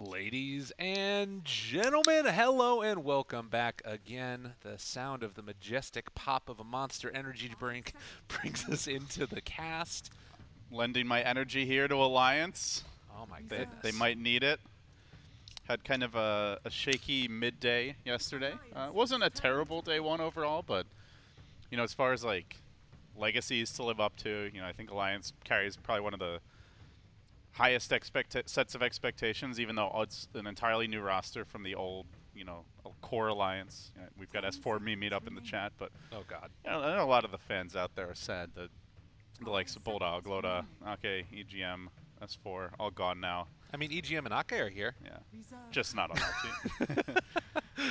Ladies and gentlemen, hello and welcome back again. The sound of the majestic pop of a Monster Energy drink brings us into the cast. Lending my energy here to Alliance. Oh my goodness. They might need it. Had kind of a shaky midday yesterday. Wasn't a terrible day one overall, but you know, as far as like legacies to live up to, you know, I think Alliance carries probably one of the highest sets of expectations, even though it's an entirely new roster from the old, you know, core Alliance. You know, we've got S4 meet up in the chat, but oh god, you know, I know a lot of the fans out there are sad that the likes of Bulldog, Loda, Ake, EGM, S4, all gone now. I mean, EGM and Ake are here. Yeah, just not on that team.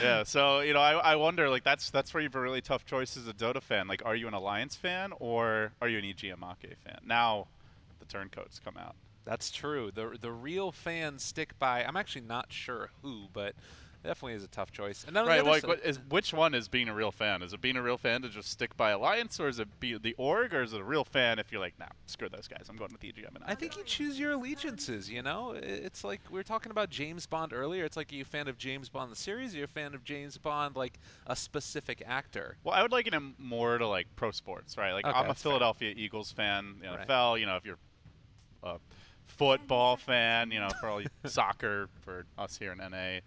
Yeah, so you know, I wonder, like that's where you have a really tough choice as a Dota fan. Like, are you an Alliance fan or are you an EGM Ake fan? Now, the turncoats come out. That's true. The real fans stick by. I'm actually not sure who, but definitely is a tough choice. And right, like which one is being a real fan? Is it being a real fan to just stick by Alliance, or is it be the org, or is it a real fan if you're like, nah, screw those guys, I'm going with EGM? And I think you choose your allegiances, you know? It's like we were talking about James Bond earlier. It's like, are you a fan of James Bond the series, or are you a fan of James Bond like a specific actor? Well, I would liken him more to like pro sports, right? Like, okay, I'm a Philadelphia Eagles fan, the NFL, right. You know, if you're football fan, you know, for all you soccer for us here in NA.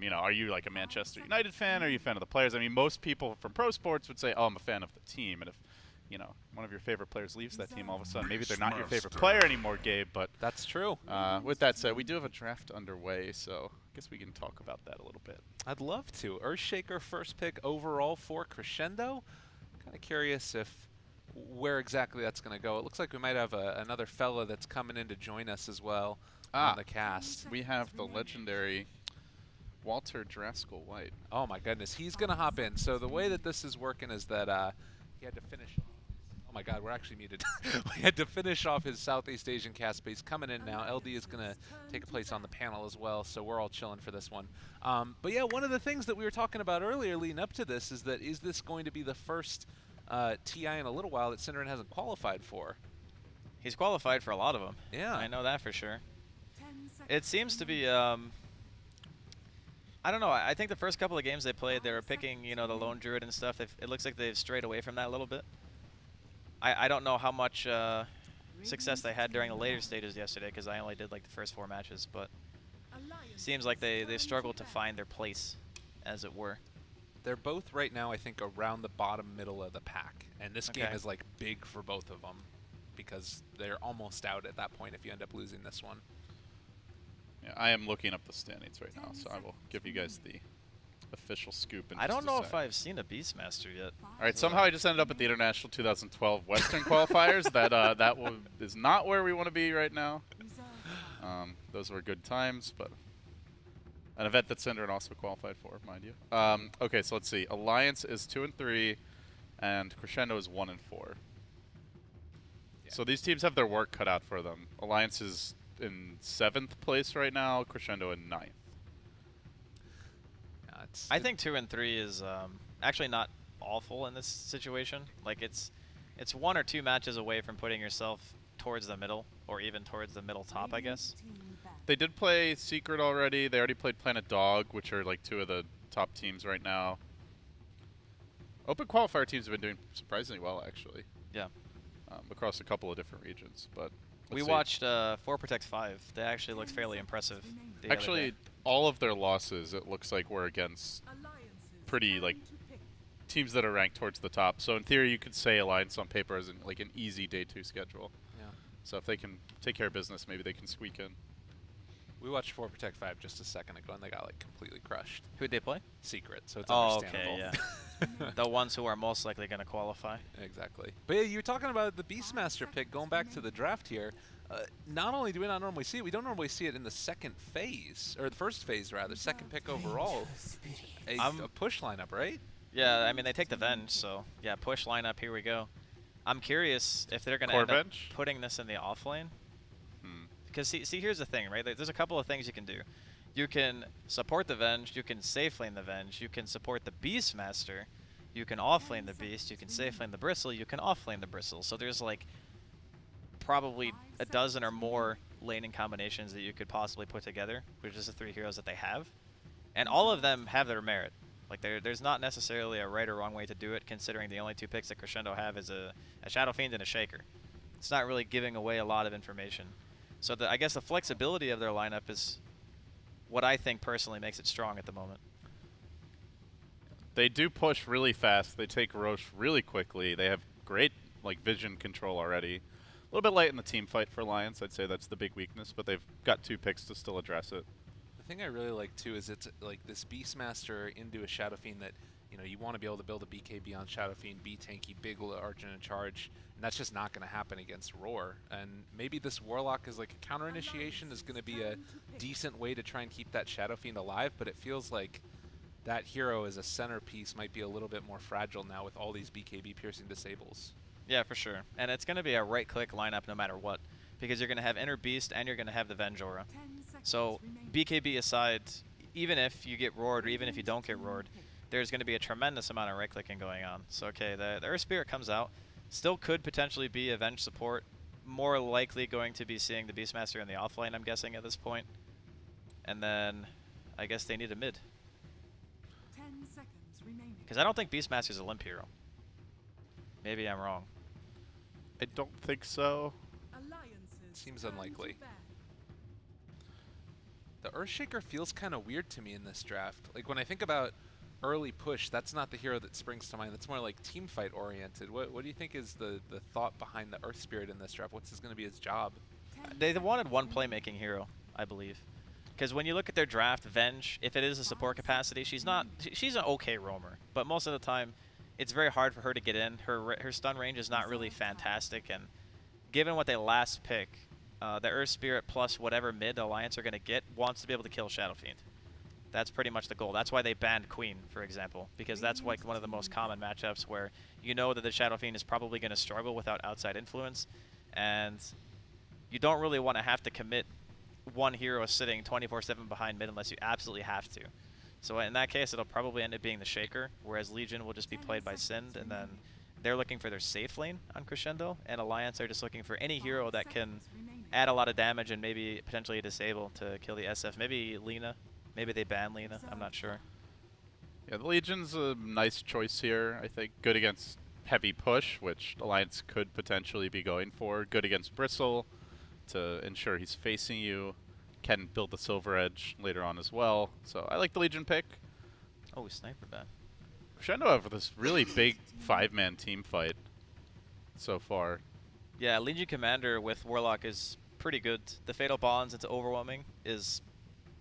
You know, are you like a Manchester United fan? Or are you a fan of the players? I mean, most people from pro sports would say, oh, I'm a fan of the team. And if, you know, one of your favorite players leaves that team, all of a sudden, maybe they're not your favorite player anymore, Gabe. But that's true. With that said, we do have a draft underway, so I guess we can talk about that a little bit. I'd love to. Earthshaker first pick overall for Crescendo. Kind of curious where exactly that's going to go. It looks like we might have another fella that's coming in to join us as well on the cast. We have the legendary Walter Draskell White. Oh my goodness, he's going to hop in. So the way that this is working is that he had to finish. Oh my god, we're actually muted. We had to finish off his Southeast Asian cast, but he's coming in now. LD is going to take a place on the panel as well, so we're all chilling for this one. But yeah, one of the things that we were talking about earlier leading up to this is that is this going to be the first TI in a little while that Synderen hasn't qualified for? He's qualified for a lot of them. Yeah. I know that for sure. It seems to be, I don't know, I think the first couple of games they played, they were picking, you know, the Lone Druid and stuff. It looks like they've strayed away from that a little bit. I don't know how much success they had during the later stages yesterday, because I only did like the first 4 matches, but it seems like they struggled to find their place, as it were. They're both right now, I think, around the bottom middle of the pack. And this game is, like, big for both of them because they're almost out at that point if you end up losing this one. Yeah, I am looking up the standings right now, so I will give you guys the official scoop in I don't know if I've seen a Beastmaster yet. All right, somehow I just ended up at the International 2012 Western Qualifiers. That is not where we want to be right now. Those were good times, but an event that Synderen also qualified for, mind you. Okay, so let's see. Alliance is 2-3, and Crescendo is 1-4. Yeah. So these teams have their work cut out for them. Alliance is in 7th place right now. Crescendo in 9th. I think 2 and 3 is actually not awful in this situation. Like it's 1 or 2 matches away from putting yourself towards the middle, or even towards the middle top, I guess. They did play Secret already. They already played Planet Dog, which are like 2 of the top teams right now. Open qualifier teams have been doing surprisingly well, actually. Yeah. Across a couple of different regions, but we watched 4 Protect 5. That actually looks fairly impressive. Actually, all of their losses, it looks like, were against pretty like teams that are ranked towards the top. So in theory, you could say Alliance on paper is like an easy day 2 schedule. Yeah. So if they can take care of business, maybe they can squeak in. We watched 4 Protect 5 just a second ago, and they got like completely crushed. Who'd they play? Secret, so it's understandable. Okay, yeah. The ones who are most likely going to qualify. Exactly. But yeah, you were talking about the Beastmaster pick, going back to the draft here. Not only do we not normally see it, we don't normally see it in the second phase, or the first phase rather, second pick overall. A push lineup, right? Yeah, I mean, they take the Venge, so yeah, push lineup, here we go. I'm curious if they're going to end up putting this in the off lane. Because see, here's the thing, right? There's a couple of things you can do. You can support the Venge, you can safe lane the Venge, you can support the Beastmaster, you can off lane the Beast, you can safe lane the Bristle, you can off lane the Bristle. So there's like probably a dozen or more laning combinations that you could possibly put together, which is the 3 heroes that they have. And all of them have their merit. Like, there's not necessarily a right or wrong way to do it, considering the only 2 picks that Crescendo have is a Shadow Fiend and a Shaker. It's not really giving away a lot of information. So I guess the flexibility of their lineup is what I think personally makes it strong at the moment. They do push really fast. They take Roche really quickly. They have great vision control already. A little bit late in the team fight for Alliance. I'd say that's the big weakness, but they've got 2 picks to still address it. The thing I really like too is it's like this Beastmaster into a Shadow Fiend that, you know, you want to be able to build a BKB on Shadow Fiend, be tanky, big Argent in charge, and that's just not going to happen against Roar. And maybe this Warlock is like a counter initiation is going to be a decent way to try and keep that Shadow Fiend alive, but it feels like that hero as a centerpiece might be a little bit more fragile now with all these BKB piercing disables. Yeah, for sure. And it's going to be a right-click lineup no matter what, because you're going to have Inner Beast and you're going to have the Venge Aura. So BKB aside, even if you get roared or even if you don't get roared, there's going to be a tremendous amount of right-clicking going on. So, okay, the Earth Spirit comes out. Still could potentially be a Venge support. More likely going to be seeing the Beastmaster in the offlane, I'm guessing, at this point. And then I guess they need a mid. Because I don't think Beastmaster's a limp hero. Maybe I'm wrong. I don't think so. Seems unlikely. The Earthshaker feels kind of weird to me in this draft. Like, when I think about early push, that's not the hero that springs to mind. That's more like team fight oriented. What do you think is the thought behind the Earth Spirit in this draft? What's going to be his job? They wanted one playmaking hero, I believe. Because when you look at their draft, Venge, if it is a support capacity, she's an okay roamer. But most of the time, it's very hard for her to get in. Her stun range is not really fantastic. And given what they last pick, the Earth Spirit plus whatever mid Alliance are going to get wants to be able to kill Shadow Fiend. That's pretty much the goal. That's why they banned Queen, for example, because that's like one of the most common matchups where you know that the Shadow Fiend is probably going to struggle without outside influence, and you don't really want to have to commit one hero sitting 24/7 behind mid unless you absolutely have to. So in that case, it'll probably end up being the Shaker, whereas Legion will just be played by Sind, and then they're looking for their safe lane on Crescendo, and Alliance are just looking for any hero that can add a lot of damage and maybe potentially disable to kill the SF. Maybe Lina. Maybe they ban Lina. I'm not sure. Yeah, the Legion's a nice choice here. I think good against heavy push, which Alliance could potentially be going for. Good against Bristle to ensure he's facing you. Can build the Silver Edge later on as well. So I like the Legion pick. Oh, Sniper ban. Crescendo have this really big 5-man team fight so far. Yeah, Legion Commander with Warlock is pretty good. The Fatal Bonds into Overwhelming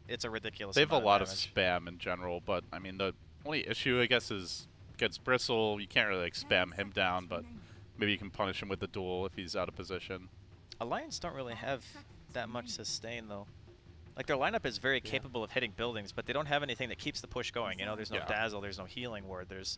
it's a ridiculous They have a amount lot of of damage. spam in general, but I mean the only issue I guess is against Bristle, you can't really spam him down, but maybe you can punish him with the duel if he's out of position. Alliance don't really have that much sustain though. Like their lineup is very capable of hitting buildings, but they don't have anything that keeps the push going. You know, there's no Dazzle, there's no Healing Ward, there's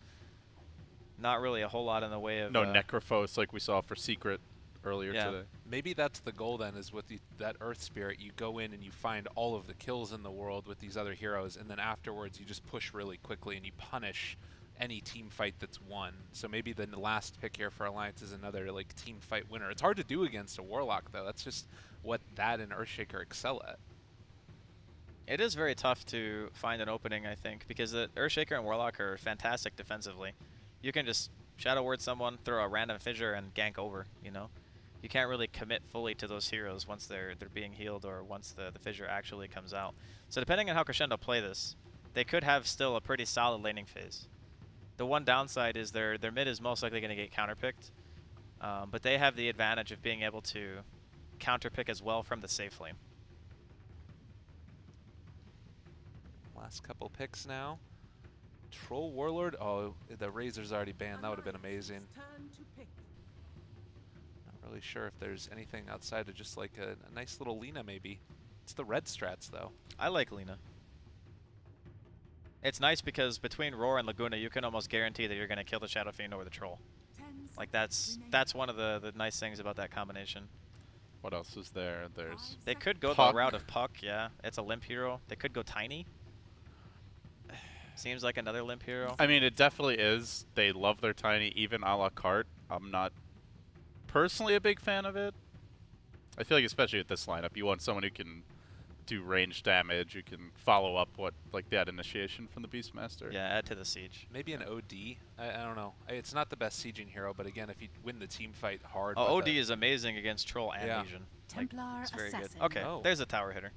not really a whole lot in the way of no Necrophos like we saw for Secret earlier today. Maybe that's the goal then, is with that Earth Spirit, you go in and you find all of the kills in the world with these other heroes, and then afterwards you just push really quickly and you punish any team fight that's won. So maybe the last pick here for Alliance is another like team fight winner. It's hard to do against a Warlock though. That's just what that and Earthshaker excel at. It is very tough to find an opening, I think, because the Earthshaker and Warlock are fantastic defensively. You can just Shadow Word someone, throw a random fissure, and gank over, you know? You can't really commit fully to those heroes once they're being healed or once the fissure actually comes out. So depending on how Crescendo play this, they could have still a pretty solid laning phase. The one downside is their mid is most likely going to get counterpicked, but they have the advantage of being able to counterpick as well from the safe lane. Last couple picks now. Troll Warlord. Oh, the Razor's already banned. That would have been amazing. Not really sure if there's anything outside of just like a nice little Lina maybe. It's the red strats though. I like Lina. It's nice because between Roar and Laguna, you can almost guarantee that you're going to kill the Shadow Fiend or the Troll. Like that's one of the nice things about that combination. What else is there? There's They could go Puck. the route of Puck, yeah. It's a limp hero. They could go Tiny. Seems like another limp hero. I mean, it definitely is. They love their Tiny, even a la carte. I'm not personally a big fan of it. I feel like especially with this lineup, you want someone who can do range damage, who can follow up what like that initiation from the Beastmaster. Yeah, add to the siege. Maybe an OD. I don't know. It's not the best sieging hero, but again, if you win the team fight hard. Oh, OD is amazing against Troll and Yeah. Legion. Templar It's very good. Assassin. Okay, Oh. there's a tower hitter.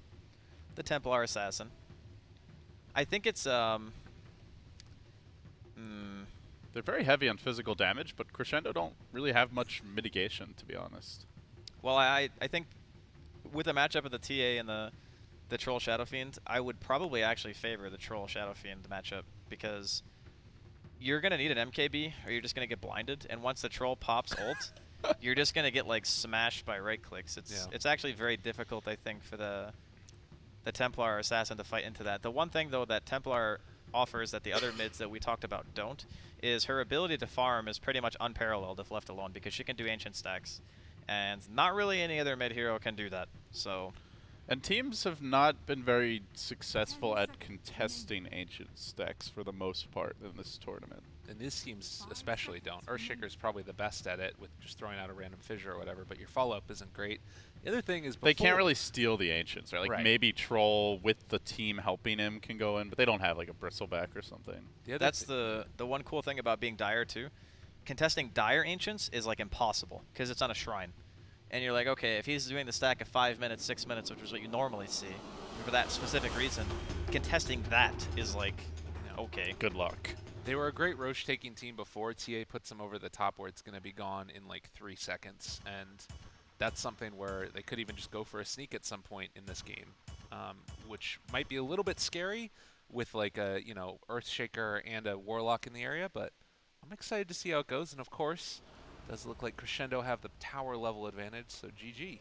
The Templar Assassin. I think it's They're very heavy on physical damage, but Crescendo don't really have much mitigation, to be honest. well, I think with a matchup of the TA and the Troll Shadow Fiend, I would probably actually favor the Troll Shadow Fiend matchup because you're gonna need an MKB or you're just gonna get blinded, and once the Troll pops ult, you're just gonna get like smashed by right clicks. It's actually very difficult, I think, for the Templar Assassin to fight into that. The one thing though that Templar offers that the other mids that we talked about don't is her ability to farm is pretty much unparalleled if left alone because she can do ancient stacks, and not really any other mid hero can do that. So. And teams have not been very successful at contesting ancient stacks for the most part in this tournament. And these teams especially don't. Earthshaker's probably the best at it with just throwing out a random fissure or whatever, but your follow-up isn't great. The other thing is They can't really steal the ancients, right? Like Right. maybe Troll with the team helping him can go in, but they don't have like a bristleback or something. That's the one cool thing about being Dire too. Contesting Dire Ancients is like impossible because it's on a shrine. And you're like, okay, if he's doing the stack of 5 minutes, 6 minutes, which is what you normally see, for that specific reason, contesting that is like, okay. Good luck. They were a great Roche-taking team before. TA puts them over the top where it's going to be gone in like 3 seconds. And that's something where they could even just go for a sneak at some point in this game, which might be a little bit scary with like a, Earthshaker and a Warlock in the area, but I'm excited to see how it goes. And of course, does look like Crescendo have the tower level advantage, so GG.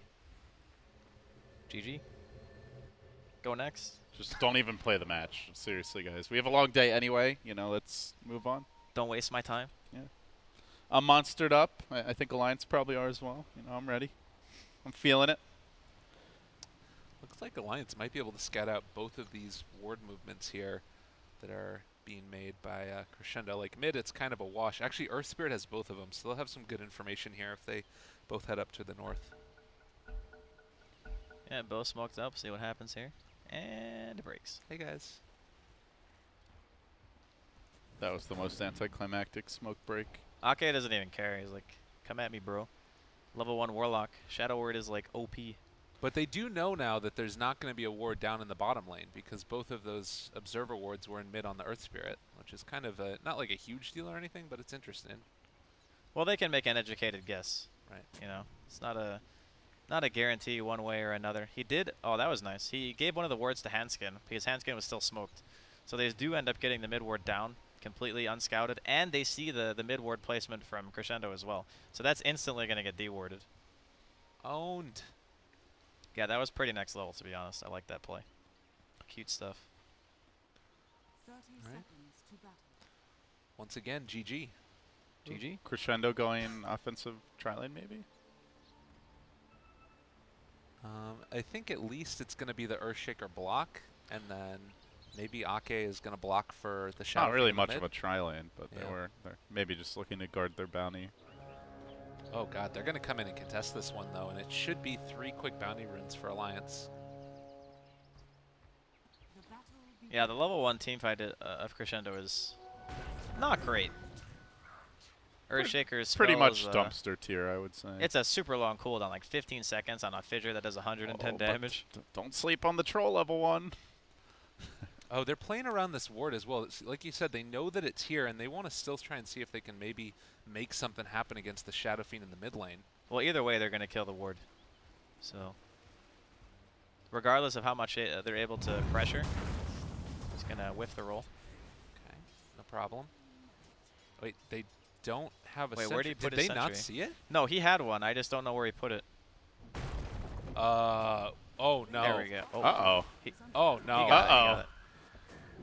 GG. Go next. Just don't even play the match. Seriously, guys. We have a long day anyway. Let's move on. Don't waste my time. Yeah. I'm monstered up. I think Alliance probably are as well. I'm ready. I'm feeling it. Looks like Alliance might be able to scout out both of these ward movements here that are being made by Crescendo. Like mid, it's kind of a wash. Actually, Earth Spirit has both of them, so they'll have some good information here if they both head up to the north. Yeah, both smoked up. See what happens here. And it breaks. Hey, guys. That was the most anticlimactic smoke break. Ake doesn't even care. He's like, come at me, bro. Level 1 Warlock. Shadow Word is like OP. But they do know now that there's not going to be a ward down in the bottom lane because both of those Observer wards were in mid on the Earth Spirit, which is kind of not like a huge deal or anything, but it's interesting. Well, they can make an educated guess. Right. It's not a guarantee one way or another. He did. Oh, that was nice. He gave one of the wards to Handskin because Handskin was still smoked. So they do end up getting the mid ward down completely unscouted, and they see the mid ward placement from Crescendo as well. So that's instantly going to get dewarded. Owned. Yeah, that was pretty next level, to be honest. I like that play. Cute stuff. 30 Right. seconds to battle. Once again, GG. GG. Crescendo going offensive tri-lane maybe? I think at least it's going to be the Earthshaker block, and then maybe Ake is going to block for the Shadow. Not really Fiend much mid. of a tri-lane, but Yeah. they're maybe just looking to guard their bounty. Oh god, they're going to come in and contest this one though, and it should be 3 quick bounty runes for Alliance. The battle Yeah, the level 1 teamfight of Crescendo is not great. Earthshaker's Pretty spell much is, dumpster tier, I would say. It's a super long cooldown, like 15 seconds on a fissure that does 110 but damage. Don't sleep on the troll level 1. Oh, they're playing around this ward as well. It's, like you said, they know that it's here, and they want to still try and see if they can maybe make something happen against the Shadow Fiend in the mid lane. Well, either way, they're going to kill the ward. So, regardless of how much they're able to pressure, he's going to whiff the roll. Okay, no problem. Wait, they don't have a Wait, sentry. where did he put Did his they not sentry? see it? No, he had one. I just don't know where he put it. Oh no. There we go. Oh, Uh-oh. Oh he no. got it, he Uh-oh. got it.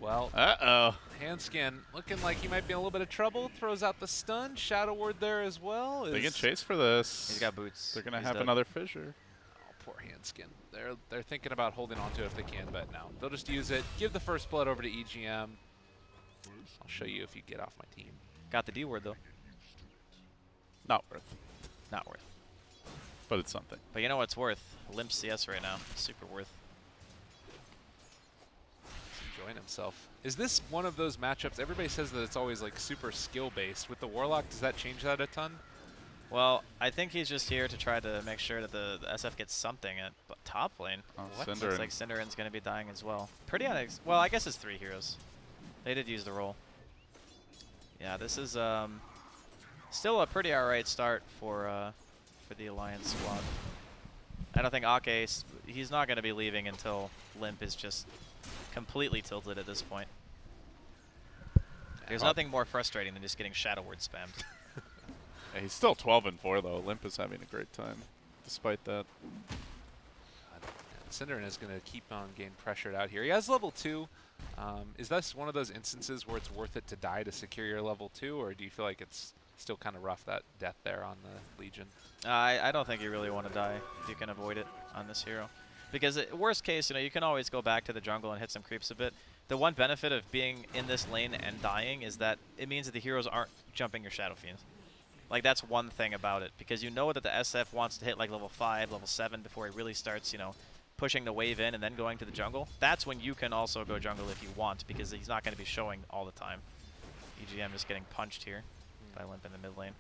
Well, Uh-oh. Handskin looking like he might be in a little bit of trouble. Throws out the stun. Shadow Ward there as well. They is- get chased for this. He's got boots. They're going to He's have dead. another fissure. Oh, poor Handskin. They're thinking about holding on to it if they can, but no. They'll just use it. Give the first blood over to EGM. I'll show you if you get off my team. Got the D word, though. Not worth. Not worth. but it's something. But you know what's worth? Limp CS right now. Super worth. He's enjoying himself. Is this one of those matchups? Everybody says that it's always like super skill-based. With the Warlock, does that change that a ton? Well, I think he's just here to try to make sure that the SF gets something at top lane. Oh, Looks like Cinderen's going to be dying as well. Pretty well, I guess it's 3 heroes. They did use the roll. Yeah, this is still a pretty alright start for the Alliance squad. I don't think Ake, he's not going to be leaving until Limp is just completely tilted at this point. There's nothing more frustrating than just getting Shadow Word spammed. Yeah, he's still 12-4 though. Limp is having a great time, despite that. Cinderen is going to keep on getting pressured out here. He has level 2. Is this one of those instances where it's worth it to die to secure your level 2, or do you feel like it's still kind of rough, that death there on the Legion? I don't think you really want to die if you can avoid it on this hero. Because worst case, you can always go back to the jungle and hit some creeps a bit. The one benefit of being in this lane and dying is that it means that the heroes aren't jumping your Shadow Fiends. Like, that's one thing about it, because you know that the SF wants to hit like level 5, level 7 before he really starts, pushing the wave in and then going to the jungle. That's when you can also go jungle if you want, because he's not going to be showing all the time. EGM just getting punched here by Limp in the mid lane.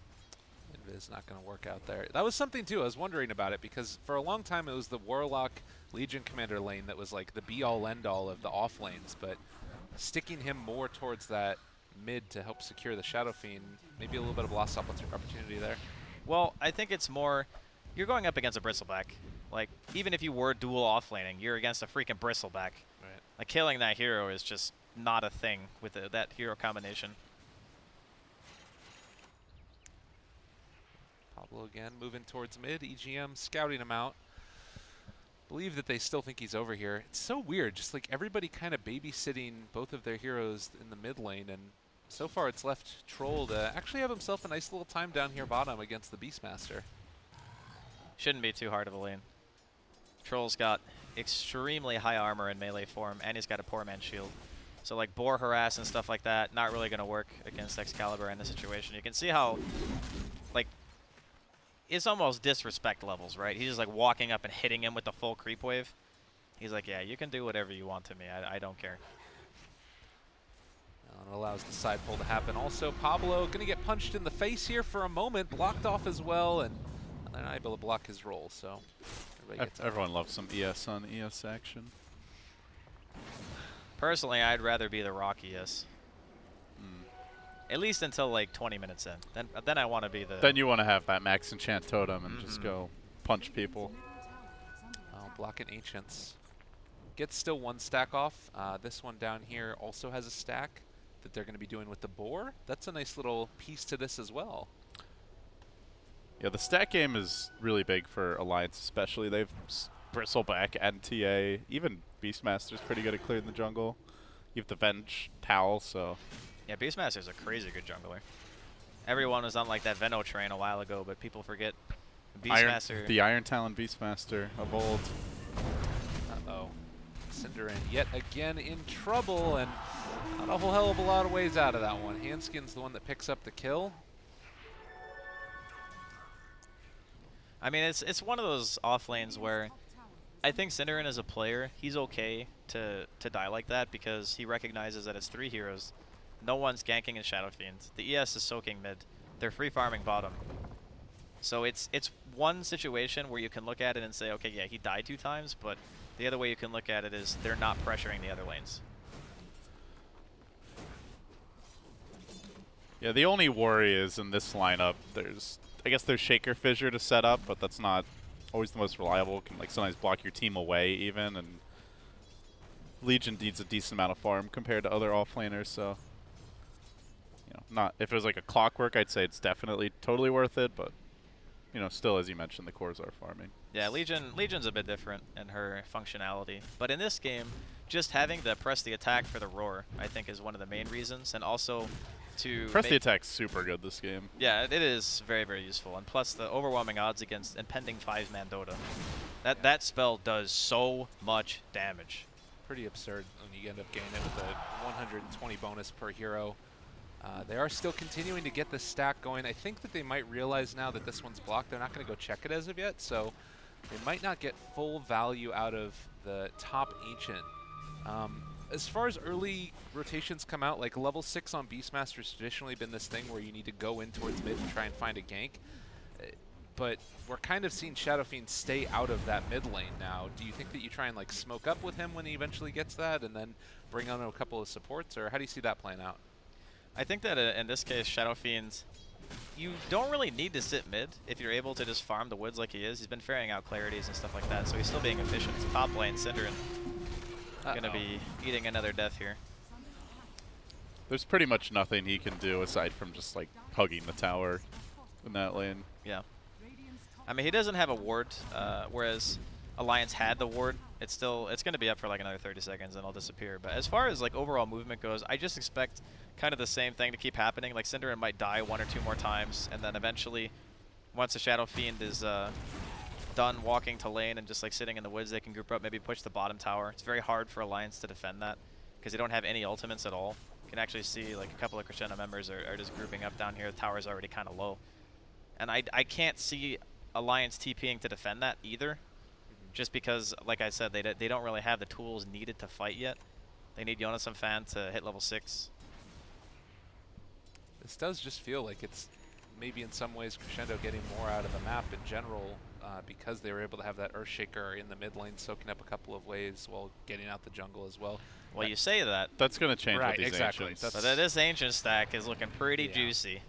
It's not going to work out there. That was something, too. I was wondering about it, because for a long time it was the Warlock Legion Commander lane that was like the be-all, end-all of the off lanes, but sticking him more towards that mid to help secure the Shadow Fiend, maybe a little bit of lost opportunity there. Well, I think it's more, you're going up against a Bristleback. Like, even if you were dual offlaning, you're against a freaking Bristleback. Right. Like, killing that hero is just not a thing with that hero combination. Pablo again moving towards mid. EGM scouting him out. Believe that they still think he's over here. It's so weird, just like everybody kind of babysitting both of their heroes in the mid lane, and so far it's left Troll to actually have himself a nice little time down here bottom against the Beastmaster. Shouldn't be too hard of a lane. Troll's got extremely high armor in melee form, and he's got a poor man's shield. So like boar harass and stuff like that, not really going to work against Excalibur in this situation. You can see how, like, it's almost disrespect levels, right? He's just like walking up and hitting him with the full creep wave. He's like, yeah, you can do whatever you want to me. I don't care. It allows the side pull to happen. Also, Pablo going to get punched in the face here for a moment, blocked off as well, and they're not able to block his roll, so everyone loves some ES on ES action. Personally, I'd rather be the Rock ES. At least until like 20 minutes in. Then I want to be the... Then you want to have that max enchant totem and just go punch people. Oh, blocking Ancients. Gets still 1 stack off. This one down here also has a stack that they're going to be doing with the boar. That's a nice little piece to this as well. Yeah, the stack game is really big for Alliance especially. They've Bristleback and TA. Even Beastmaster's pretty good at clearing the jungle. You have the Venge Towel, so... Yeah, Beastmaster's a crazy good jungler. Everyone was on like that Veno train a while ago, but people forget Beastmaster. The Iron Talon Beastmaster of old. Uh-oh. Cinderen yet again in trouble, and not a whole hell of a lot of ways out of that one. Handskin's the one that picks up the kill. I mean, it's one of those off lanes where I think Cinderen as a player, he's okay to die like that because he recognizes that it's 3 heroes. No one's ganking in Shadow Fiends. The ES is soaking mid. They're free farming bottom. So it's one situation where you can look at it and say, okay, yeah, he died 2 times, but the other way you can look at it is they're not pressuring the other lanes. Yeah, the only worry is in this lineup, I guess there's Shaker Fissure to set up, but that's not always the most reliable. Can like sometimes block your team away even, and Legion needs a decent amount of farm compared to other offlaners, so not if it was like a Clockwork, I'd say it's definitely totally worth it, but still, as you mentioned, the cores are farming. Yeah, Legion's a bit different in her functionality, but in this game, just having to press the attack for the roar, I think, is one of the main reasons, and also to press the attack's super good this game. Yeah, it is very, very useful, and plus the overwhelming odds against impending 5-man Dota. That spell does so much damage. Pretty absurd when you end up getting it with a 120 bonus per hero. They are still continuing to get the stack going. I think that they might realize now that this one's blocked. They're not going to go check it as of yet, so they might not get full value out of the top Ancient. As far as early rotations come out, like level 6 on Beastmaster's traditionally been this thing where you need to go in towards mid and try and find a gank. But we're kind of seeing Shadow Fiend stay out of that mid lane now. Do you think that you try and like smoke up with him when he eventually gets that and then bring on a couple of supports, or how do you see that playing out? I think that in this case, Shadow Fiends, you don't really need to sit mid if you're able to just farm the woods like he is. He's been ferrying out clarities and stuff like that, so he's still being efficient. Top lane, Synderen going to be eating another death here. There's pretty much nothing he can do aside from just like hugging the tower in that lane. Yeah. I mean, he doesn't have a ward, whereas Alliance had the ward. It's going to be up for like another 30 seconds and it'll disappear. But as far as like overall movement goes, I just expect kind of the same thing to keep happening. Like Synderen might die 1 or 2 more times, and then eventually, once the Shadow Fiend is done walking to lane and just like sitting in the woods, they can group up, maybe push the bottom tower. It's very hard for Alliance to defend that because they don't have any ultimates at all. You can actually see like a couple of Crescendo members are just grouping up down here. The tower's already kind of low. And I can't see Alliance TPing to defend that either, just because, like I said, they don't really have the tools needed to fight yet. They need Jonas and Fan to hit level 6. This does just feel like it's maybe in some ways Crescendo getting more out of the map in general because they were able to have that Earthshaker in the mid lane soaking up a couple of waves while getting out the jungle as well. Well, you say that. That's going to change right, with these exactly. Ancients. But this Ancient stack is looking pretty juicy.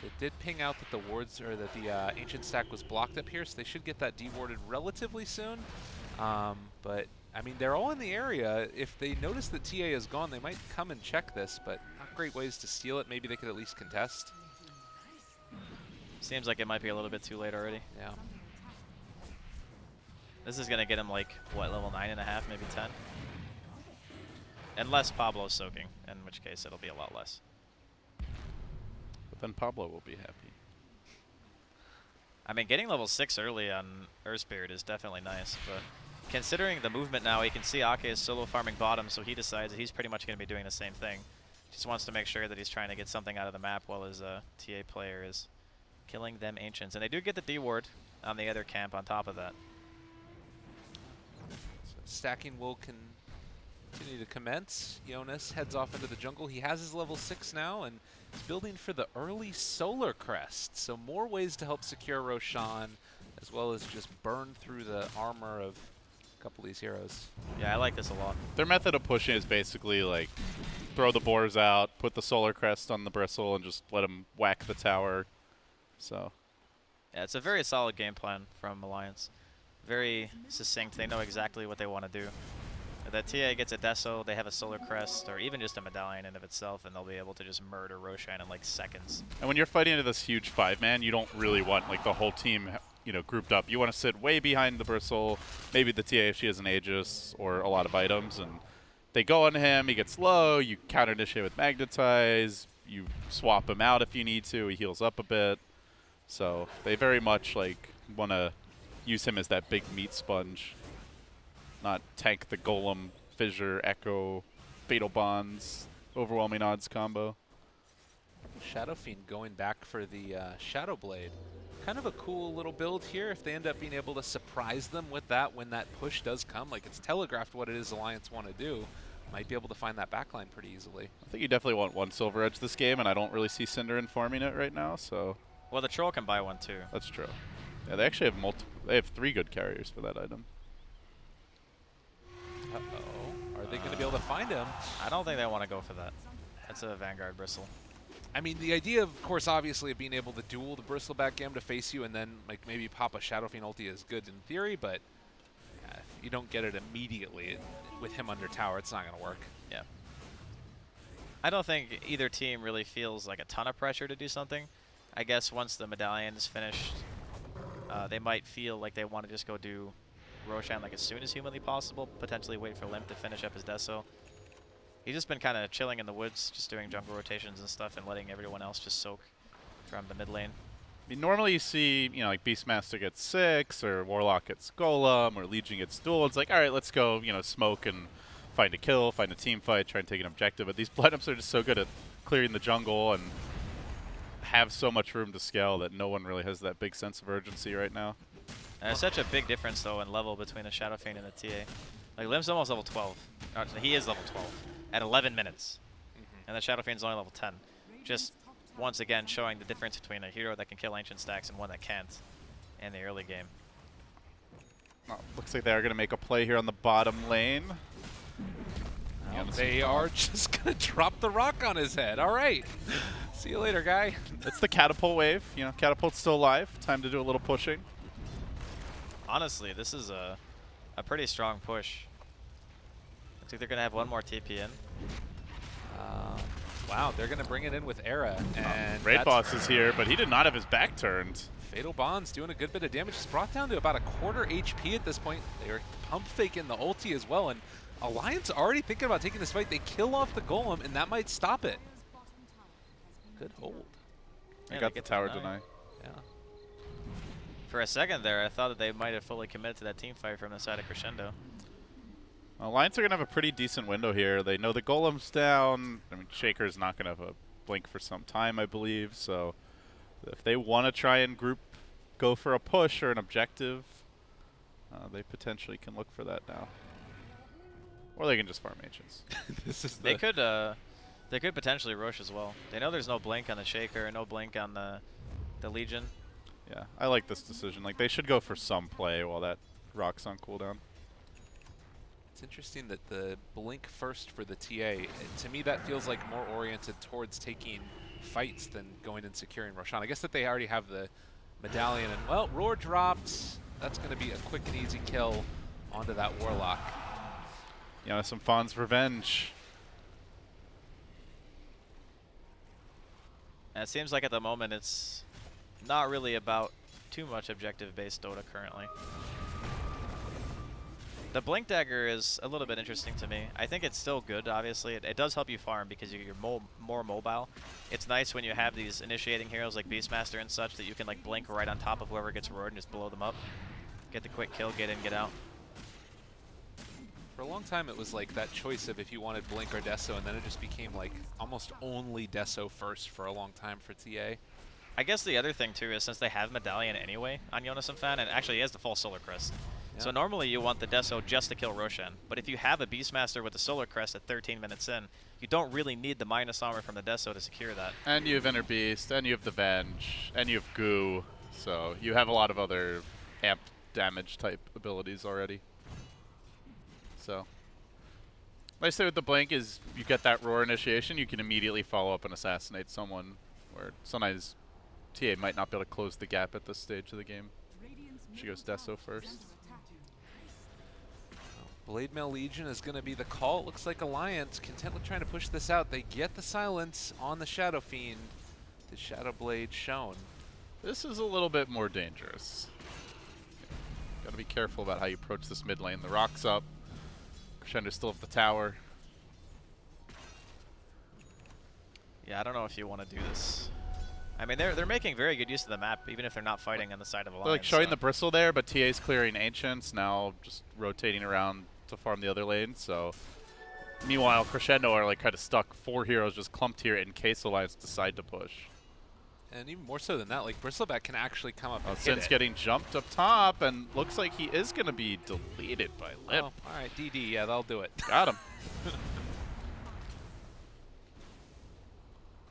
It did ping out that the wards, or that the Ancient stack was blocked up here, so they should get that dewarded relatively soon. But I mean, they're all in the area. If they notice that TA is gone, they might come and check this, but not great ways to steal it. Maybe they could at least contest. Seems like it might be a little bit too late already. Yeah. This is going to get him like, what, level 9.5, maybe 10? Unless Pablo's soaking, in which case it'll be a lot less. But then Pablo will be happy. I mean, getting level 6 early on Earth Spirit is definitely nice, but considering the movement now, he can see Ake is solo farming bottom, so he decides that he's pretty much going to be doing the same thing. Just wants to make sure that he's trying to get something out of the map while his TA player is killing them Ancients. And they do get the D-ward on the other camp on top of that. So stacking will continue to commence. Jonas heads off into the jungle. He has his level 6 now, and he's building for the early Solar Crest. So more ways to help secure Roshan, as well as just burn through the armor of a couple of these heroes. Yeah, I like this a lot. Their method of pushing is basically like throw the boars out, put the Solar Crest on the bristle, and just let them whack the tower. So yeah, it's a very solid game plan from Alliance. Very succinct. They know exactly what they want to do. If that TA gets a Deso, they have a Solar Crest, or even just a Medallion in of itself, and they'll be able to just murder Roshan in like seconds. And when you're fighting into this huge 5-man, you don't really want like the whole team, you know, grouped up. You want to sit way behind the bristle, maybe the TA if she has an Aegis or a lot of items, and they go on him, he gets low, you counter initiate with Magnetize, you swap him out if you need to, he heals up a bit. So they very much like want to use him as that big meat sponge, not tank the Golem, Fissure, Echo, Fatal Bonds, Overwhelming Odds combo. Shadow Fiend going back for the Shadow Blade. Kind of a cool little build here if they end up being able to surprise them with that when that push does come. Like, it's telegraphed what it is Alliance want to do. Might be able to find that backline pretty easily. I think you definitely want one Silver Edge this game, and I don't really see Synderen farming it right now, so... Well, the Troll can buy one too. That's true. Yeah, they actually have they have 3 good carriers for that item. Uh-oh. Are they going to be able to find him? I don't think they want to go for that. That's a Vanguard Bristle. I mean, the idea, of course, obviously, of being able to duel the Bristleback Gam to face you and then, like, maybe pop a Shadow Fiend ulti is good in theory, but if you don't get it immediately with him under tower, it's not going to work. Yeah. I don't think either team really feels like a ton of pressure to do something. I guess once the Medallion is finished, they might feel like they want to just go do Roshan like as soon as humanly possible, potentially wait for Limp to finish up his Deso. He's just been kind of chilling in the woods, just doing jungle rotations and stuff and letting everyone else just soak from the mid lane. I mean, normally you see, you know, like Beastmaster gets 6, or Warlock gets Golem, or Legion gets Duel. It's like, all right, let's go, you know, smoke and find a kill, find a team fight, try and take an objective. But these lineups are just so good at clearing the jungle and have so much room to scale that no one really has that big sense of urgency right now. And there's such a big difference, though, in level between the Shadow Fiend and the TA. Like, Lim's almost level 12. He is level 12 at 11 minutes. And the Shadow Fiend's only level 10. Just, once again, showing the difference between a hero that can kill ancient stacks and one that can't in the early game. Oh, looks like they are going to make a play here on the bottom lane. Well, they are just going to drop the rock on his head. All right. See you later, guy. It's the catapult wave. You know, catapult's still alive. Time to do a little pushing. Honestly, this is a pretty strong push. Looks like they're going to have one more TP in. Wow, they're going to bring it in with Era. And Raid Boss is here, but he did not have his back turned. Fatal Bond's doing a good bit of damage. It's brought down to about a quarter HP at this point. They're pump faking the ulti as well. And Alliance already thinking about taking this fight. They kill off the Golem, and that might stop it. Good hold. They got the tower deny. Yeah. For a second there, I thought that they might have fully committed to that team fight from the side of Crescendo. Alliance are going to have a pretty decent window here. They know the Golem's down. I mean, Shaker's not going to have a blink for some time, I believe. So if they want to try and go for a push or an objective, they potentially can look for that now. Or they can just farm Ancients. They could potentially rush as well. They know there's no blink on the Shaker, no blink on the Legion. Yeah, I like this decision. Like, they should go for some play while that rock's on cooldown. It's interesting that the blink first for the TA, to me that feels like more oriented towards taking fights than going and securing Roshan. I guess that they already have the medallion, and well, Roar dropped. That's going to be a quick and easy kill onto that Warlock. Yeah, some Fawn's Revenge. And it seems like at the moment it's not really about too much objective-based Dota currently. The Blink Dagger is a little bit interesting to me. I think it's still good, obviously. It does help you farm because you're more mobile. It's nice when you have these initiating heroes like Beastmaster and such that you can like blink right on top of whoever gets roared and just blow them up. Get the quick kill, get in, get out. For a long time, it was like that choice of if you wanted Blink or Deso, and then it just became like almost only Deso first for a long time for TA. I guess the other thing too is since they have Medallion anyway on Jonas and Fan, and actually he has the full Solar Crest. Yeah. So normally you want the Deso just to kill Roshan, but if you have a Beastmaster with the Solar Crest at 13 minutes in, you don't really need the minus armor from the Deso to secure that. And you have Inner Beast, and you have the Venge, and you have Goo, so you have a lot of other amp damage type abilities already. So, what I say with the Blink is you get that Roar initiation, you can immediately follow up and assassinate someone, where sometimes TA might not be able to close the gap at this stage of the game. She goes Deso first. Blade Mail Legion is going to be the call. It looks like Alliance, content with trying to push this out. They get the silence on the Shadow Fiend. The Shadow Blade shown. This is a little bit more dangerous. Got to be careful about how you approach this mid lane. The rock's up. Crescendo still have the tower. Yeah, I don't know if you want to do this. I mean, they're making very good use of the map, even if they're not fighting on the side of Alliance. They're like showing the bristle there, but TA's clearing Ancients, now just rotating around to farm the other lane. So, meanwhile, Crescendo are like kind of stuck. 4 heroes just clumped here in case Alliance decide to push. And even more so than that, like Bristleback can actually come up and hit Sin's it. getting jumped up top, and looks like he is going to be deleted by Lip. Oh, all right, DD, yeah, that'll do it. Got him.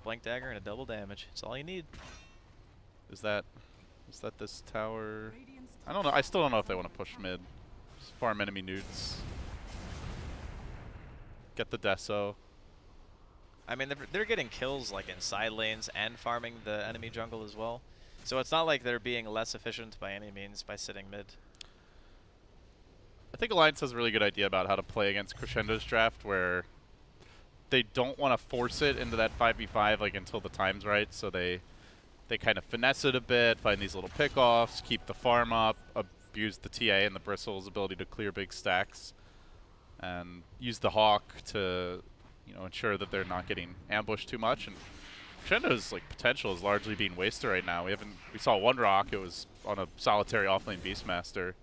Blink Dagger and a double damage. That's all you need. Is that this tower? I don't know. I still don't know if they want to push mid. Just farm enemy nudes. Get the Deso. I mean, they're getting kills like in side lanes and farming the enemy jungle as well. So it's not like they're being less efficient by any means by sitting mid. I think Alliance has a really good idea about how to play against Crescendo's draft, where they don't want to force it into that 5v5 like until the time's right. So they kind of finesse it a bit, find these little pickoffs, keep the farm up, abuse the TA and the Bristle's ability to clear big stacks, and use the Hawk to ensure that they're not getting ambushed too much. And Crescendo's like potential is largely being wasted right now. We saw one rock. It was on a solitary offlane Beastmaster.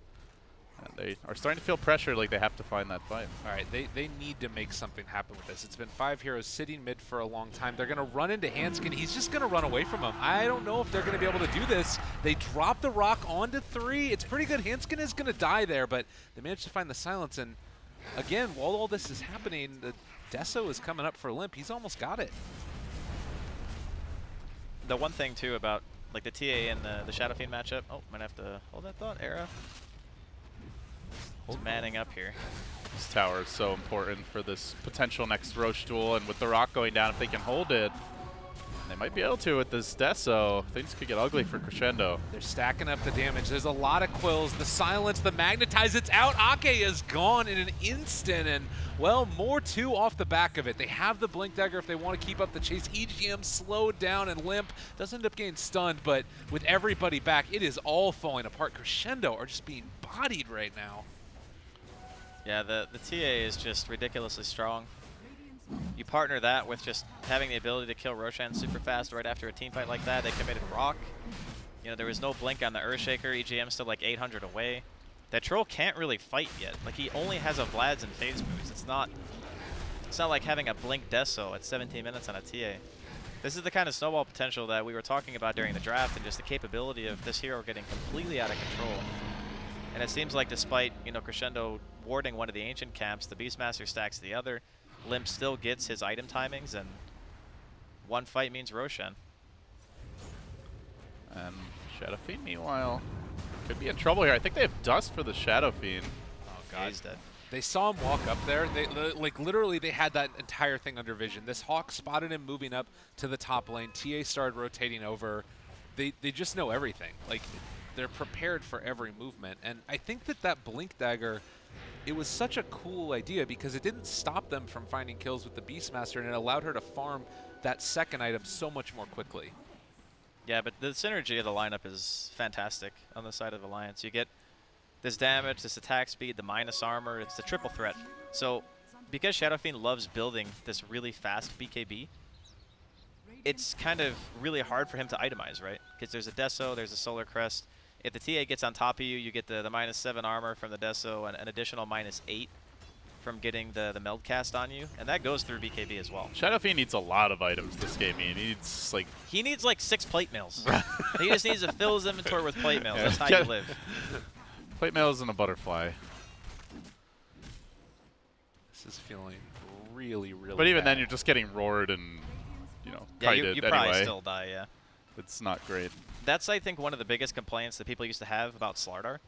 And they are starting to feel pressure like they have to find that fight. All right, they need to make something happen with this. It's been 5 heroes sitting mid for a long time. They're going to run into Hanskin. He's just going to run away from him. I don't know if they're going to be able to do this. They drop the rock onto 3. It's pretty good. Hanskin is going to die there, but they managed to find the silence. And again, while all this is happening, the Deso is coming up for Limp. He's almost got it. The one thing, too, about like the TA and the Shadow Fiend matchup. Oh, might have to hold that thought. Era. He's manning up here. This tower is so important for this potential next Roche duel, and with the rock going down, if they can hold it, they might be able to with this Deso. Things could get ugly for Crescendo. They're stacking up the damage. There's a lot of quills. The silence, the magnetize, it's out. Ake is gone in an instant, and, well, more too off the back of it. They have the Blink Dagger if they want to keep up the chase. EGM slowed down, and Limp does end up getting stunned, but with everybody back, it is all falling apart. Crescendo are just being bodied right now. Yeah, the TA is just ridiculously strong. You partner that with just having the ability to kill Roshan super fast right after a team fight like that. They committed Rock. You know, there was no blink on the Earthshaker. EGM's still like 800 away. That Troll can't really fight yet. Like, he only has a Vlad's and phase moves. It's not like having a blink Deso at 17 minutes on a TA. This is the kind of snowball potential that we were talking about during the draft, and just the capability of this hero getting completely out of control. And it seems like despite, you know, Crescendo warding one of the ancient camps, the Beastmaster stacks the other. Limp still gets his item timings, and one fight means Roshan. And Shadow Fiend, meanwhile, could be in trouble here. I think they have Dust for the Shadow Fiend. Oh, God. He's dead. They saw him walk up there. They, like, literally, they had that entire thing under vision. This Hawk spotted him moving up to the top lane. TA started rotating over. They just know everything. Like, they're prepared for every movement. And I think that Blink Dagger, it was such a cool idea because it didn't stop them from finding kills with the Beastmaster, and it allowed her to farm that second item so much more quickly. Yeah, but the synergy of the lineup is fantastic on the side of Alliance. You get this damage, this attack speed, the minus armor. It's the triple threat. So because Shadow Fiend loves building this really fast BKB, it's kind of really hard for him to itemize, right? Because there's a Deso, there's a Solar Crest. If the TA gets on top of you, you get the -7 armor from the Deso and an additional -8 from getting the meld cast on you, and that goes through BKB as well. Shadow Fiend needs a lot of items this game. He needs like 6 plate mails. He just needs to fill his inventory with plate mails. That's how you live. Plate mails and a butterfly. This is feeling really, really But even bad. then, you're just getting roared and, you know, yeah, kited you probably anyway. still die, yeah. It's not great. That's, I think, one of the biggest complaints that people used to have about Slardar,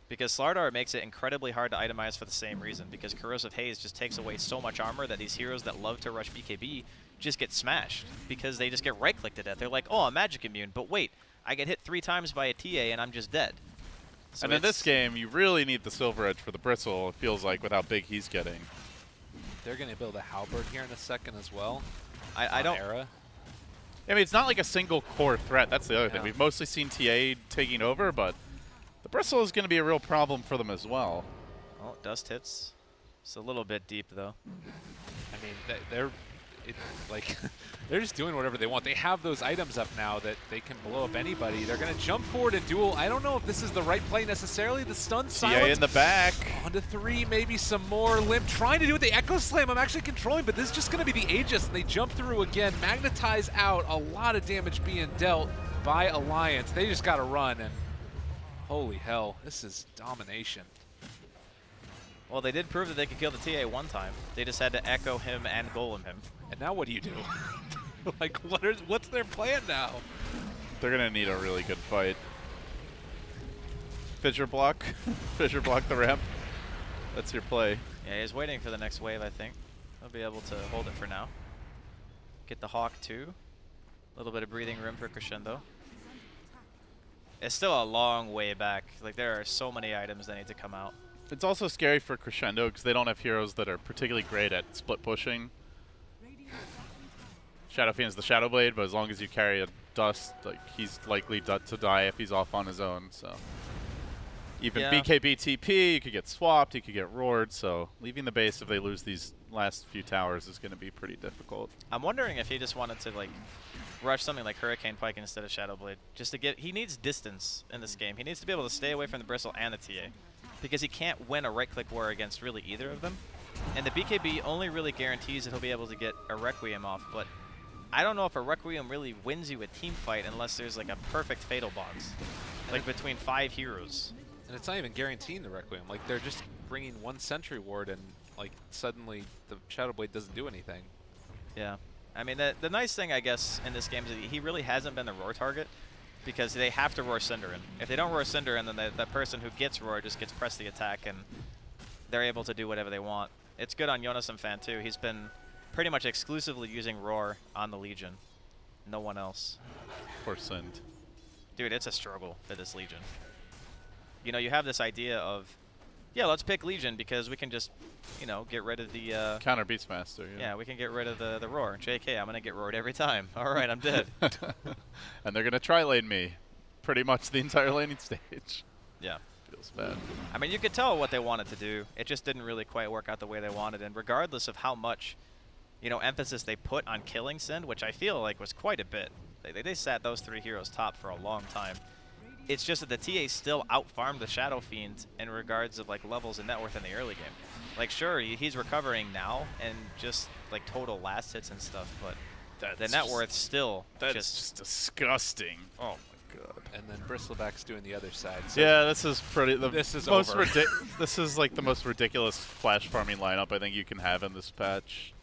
because Slardar makes it incredibly hard to itemize for the same reason, because Corrosive Haze just takes away so much armor that these heroes that love to rush BKB just get smashed, because they just get right-clicked to death. They're like, oh, I'm magic immune, but wait, I get hit 3 times by a TA and I'm just dead. So and in this game, you really need the Silver Edge for the Bristle, it feels like, with how big he's getting. They're going to build a Halberd here in a second as well. I don't... Era. I mean, it's not like a single core threat. That's the other thing. Yeah. We've mostly seen TA taking over, but the Bristle is going to be a real problem for them as well. Oh, Dust hits. It's a little bit deep, though. I mean, they're just doing whatever they want. They have those items up now that they can blow up anybody. They're going to jump forward and duel. I don't know if this is the right play necessarily. The stun silence. TA in the back. On to 3, maybe some more. Limp trying to do it. The Echo Slam I'm actually controlling, but this is just going to be the Aegis, and they jump through again. Magnetize out. A lot of damage being dealt by Alliance. They just got to run, and holy hell, this is domination. Well, they did prove that they could kill the TA one time. They just had to echo him and golem him. And now what do you do? Like, what's their plan now? They're going to need a really good fight. Fissure block. Fissure block the ramp. That's your play. Yeah, he's waiting for the next wave, I think. He'll be able to hold it for now. Get the Hawk, too. A little bit of breathing room for Crescendo. It's still a long way back. Like, there are so many items that need to come out. It's also scary for Crescendo because they don't have heroes that are particularly great at split pushing. Shadow Fiend is the Shadow Blade, but as long as you carry a Dust, like, he's likely to die if he's off on his own. So even BKB TP, you could get swapped, you could get roared. So leaving the base if they lose these last few towers is going to be pretty difficult. I'm wondering if he just wanted to like rush something like Hurricane Pike instead of Shadow Blade, just to get. He needs distance in this game. He needs to be able to stay away from the Bristle and the TA. because he can't win a right-click war against really either of them. And the BKB only really guarantees that he'll be able to get a Requiem off, but I don't know if a Requiem really wins you a team fight unless there's like a perfect fatal box, like between 5 heroes. And it's not even guaranteeing the Requiem. Like, they're just bringing 1 Sentry Ward, and like suddenly the Shadow Blade doesn't do anything. Yeah. I mean, the nice thing, I guess, in this game is that he really hasn't been the roar target because they have to roar Cinder in. If they don't roar Cinder in, then that person who gets roar just gets press the attack, and they're able to do whatever they want. It's good on Jonas and Fan, too. He's been pretty much exclusively using roar on the Legion. No one else. Poor Sind. Dude, it's a struggle for this Legion. You know, you have this idea of, yeah, let's pick Legion because we can just, you know, get rid of the... Counter Beastmaster. yeah, we can get rid of the roar. JK, I'm going to get roared every time. All right, I'm dead. And they're going to tri-lane me pretty much the entire laning stage. Yeah. Feels bad. I mean, you could tell what they wanted to do. It just didn't really quite work out the way they wanted. And regardless of how much, you know, emphasis they put on killing Sind, which I feel like was quite a bit. They sat those 3 heroes top for a long time. It's just that the TA still out-farmed the Shadow Fiend in regards of like levels and net worth in the early game. Like, sure, he's recovering now and just like total last hits and stuff, but the net worth still just disgusting. Oh my god. And then Bristleback's doing the other side. So Yeah, this is pretty. This is most over. This is like the most ridiculous flash farming lineup I think you can have in this patch.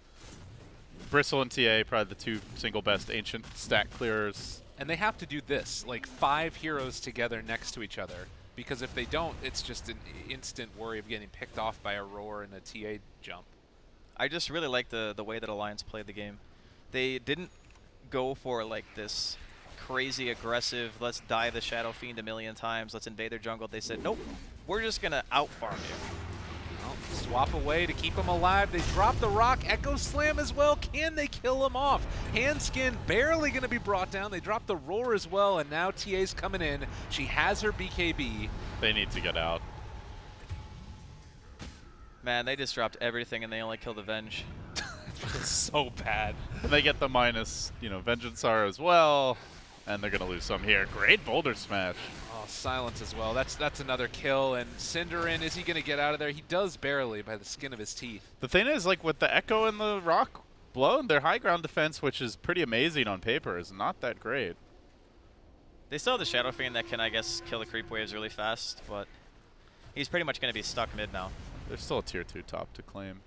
Bristle and TA probably the 2 single best ancient stack clearers. And they have to do this, like 5 heroes together next to each other, because if they don't, it's just an instant worry of getting picked off by a roar and a TA jump. I just really like the way that Alliance played the game. They didn't go for like this crazy aggressive, let's dive the Shadow Fiend a million times, let's invade their jungle. They said, nope, we're just going to out-farm you. Well, swap away to keep him alive. They drop the rock. Echo Slam as well. Can they kill him off? Handskin barely going to be brought down. They drop the roar as well, and now TA's coming in. She has her BKB. They need to get out. Man, they just dropped everything and they only killed the Venge. It's so bad. And they get the minus, you know, Vengeance R as well, and they're gonna lose some here. Great boulder smash. Oh, silence as well. That's another kill. And Cinderin, is he going to get out of there? He does barely by the skin of his teeth. The thing is, like, with the Echo and the Rock blown, their high ground defense, which is pretty amazing on paper, is not that great. They still have the Shadow Fiend that can, I guess, kill the creep waves really fast, but he's pretty much going to be stuck mid now. There's still a tier 2 top to claim.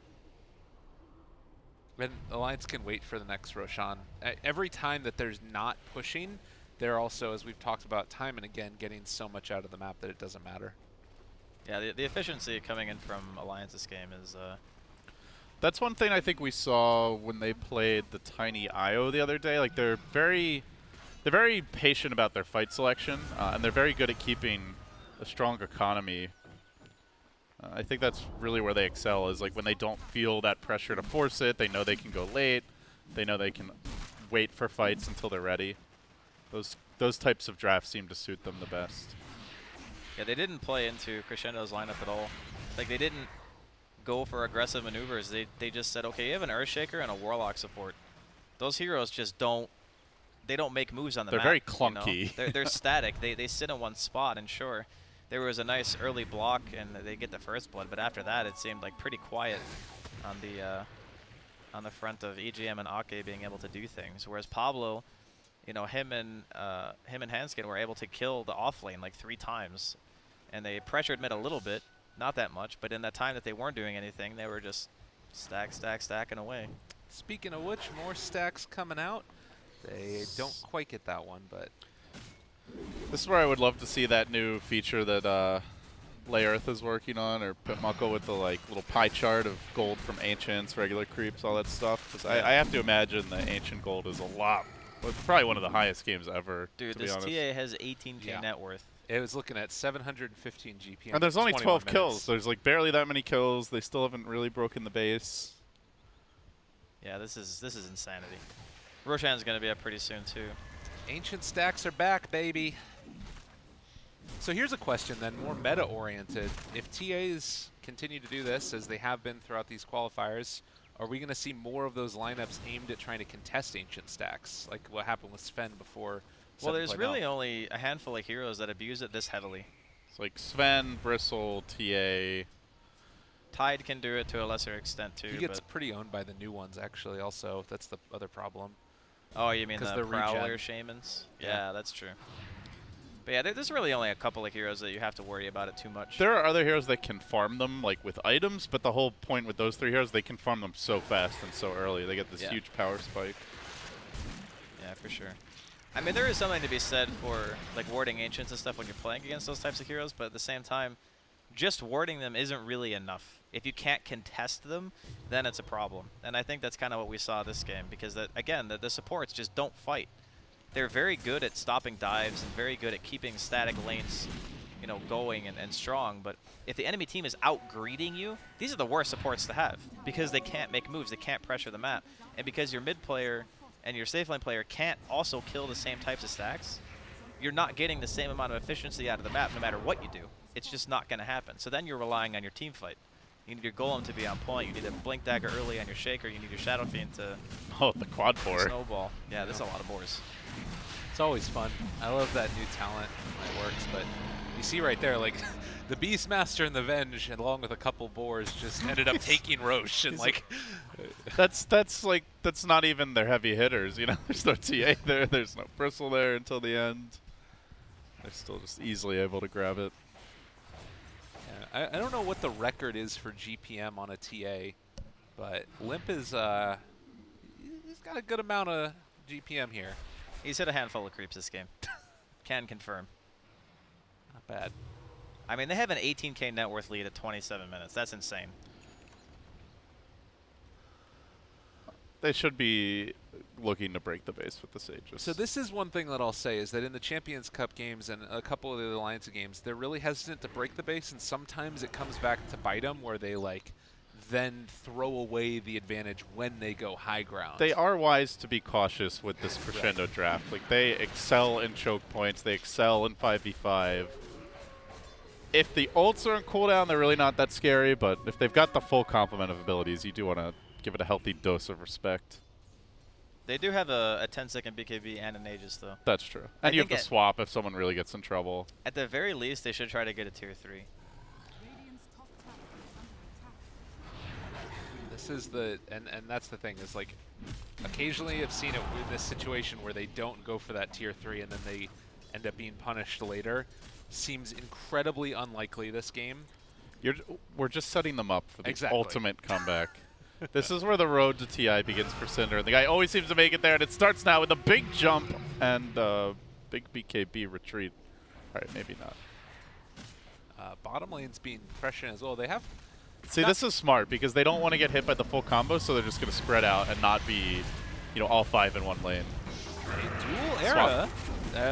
And Alliance can wait for the next Roshan. Every time that there's not pushing, they're also, as we've talked about time and again, getting so much out of the map that it doesn't matter. Yeah, the efficiency coming in from Alliance this game is... That's one thing I think we saw when they played the Tiny IO the other day. Like, they're very patient about their fight selection, and they're very good at keeping a strong economy. I think that's really where they excel, is like when they don't feel that pressure to force it, they know they can go late, they know they can wait for fights until they're ready. Those types of drafts seem to suit them the best. Yeah, they didn't play into Crescendo's lineup at all. Like, they didn't go for aggressive maneuvers. They just said, okay, you have an Earthshaker and a Warlock support. Those heroes just don't make moves on the map. They're very clunky. You know? They're static. They sit in one spot, and sure, there was a nice early block, and they get the first blood, but after that, it seemed like pretty quiet on the front of EGM and Ake being able to do things. Whereas Pablo, you know, him and Hanskin were able to kill the off lane like 3 times, and they pressured mid a little bit, not that much, but in that time that they weren't doing anything, they were just stacking away. Speaking of which, more stacks coming out. They don't quite get that one, but... This is where I would love to see that new feature that Lay Earth is working on, or Pitmuckle with the like little pie chart of gold from ancients, regular creeps, all that stuff. Because I have to imagine the ancient gold is a lot. Well, it's probably one of the highest games ever. Dude, to be this honest. TA has 18k net worth. It was looking at 715 GP. And there's only 12 minutes. kills. There's like barely that many kills. They still haven't really broken the base. Yeah, this is insanity. Roshan's gonna be up pretty soon too. Ancient stacks are back, baby. So here's a question then, more meta-oriented. If TAs continue to do this, as they have been throughout these qualifiers, are we going to see more of those lineups aimed at trying to contest ancient stacks, like what happened with Sven before? Well, there's really only a handful of heroes that abuse it this heavily. It's like Sven, Bristle, TA. Tide can do it to a lesser extent too. He gets but pretty owned by the new ones, actually, also. That's the other problem. oh, you mean 'cause the they're Prowler regen. Shamans? Yeah. Yeah, that's true. But yeah, there's really only a couple of heroes that you have to worry about it too much. There are other heroes that can farm them, like with items, but the whole point with those 3 heroes, they can farm them so fast and so early. They get this Yeah. huge power spike. Yeah, for sure. I mean, there is something to be said for like warding ancients and stuff when you're playing against those types of heroes, but at the same time, just warding them isn't really enough. If you can't contest them, then it's a problem. And I think that's kind of what we saw this game, because that again, the supports just don't fight. They're very good at stopping dives and very good at keeping static lanes, you know, going and strong. But if the enemy team is out-greeding you, these are the worst supports to have, because they can't make moves, they can't pressure the map. And because your mid player and your safe lane player can't also kill the same types of stacks, you're not getting the same amount of efficiency out of the map no matter what you do. It's just not going to happen. So then you're relying on your team fight. You need your Golem to be on point. You need a Blink Dagger early on your Shaker. You need your Shadow Fiend to Oh, the quad boar. snowball. Yeah, there's a lot of boars. It's always fun. I love that new talent when it works, but you see right there, like, the Beastmaster and the Venge, along with a couple boars, just ended up taking Roche, and like... That's not even their heavy hitters, you know? There's no TA there, there's no Bristle there until the end. They're still just easily able to grab it. Yeah, I don't know what the record is for GPM on a TA, but Limp is, he's got a good amount of GPM here. He's hit a handful of creeps this game. Can confirm. Not bad. I mean, they have an 18k net worth lead at 27 minutes. That's insane. They should be looking to break the base with the Sages. So this is one thing that I'll say, is that in the Champions Cup games and a couple of the Alliance games, they're really hesitant to break the base, and sometimes it comes back to bite them, where they like then throw away the advantage when they go high ground. They are wise to be cautious with this Crescendo draft. Like, they excel in choke points, they excel in 5v5. If the ults are on cooldown, they're really not that scary, but if they've got the full complement of abilities, you do want to give it a healthy dose of respect. They do have a 10-second BKB and an Aegis, though. That's true. I And you have think to swap if someone really gets in trouble. At the very least, they should try to get a tier 3. Radiant's top tower is under attack. This is the, and that's the thing, is like, occasionally I've seen it in this situation where they don't go for that tier 3 and then they end up being punished later. Seems incredibly unlikely this game. We're just setting them up for the Exactly. ultimate comeback. This is where the road to TI begins for Cinder. And the guy always seems to make it there, and it starts now with a big jump and big BKB retreat. All right, maybe not. Bottom lane's being pressured as well. They have... See, this is smart because they don't want to get hit by the full combo, so they're just going to spread out and not be, you know, all 5 in one lane. A dual era.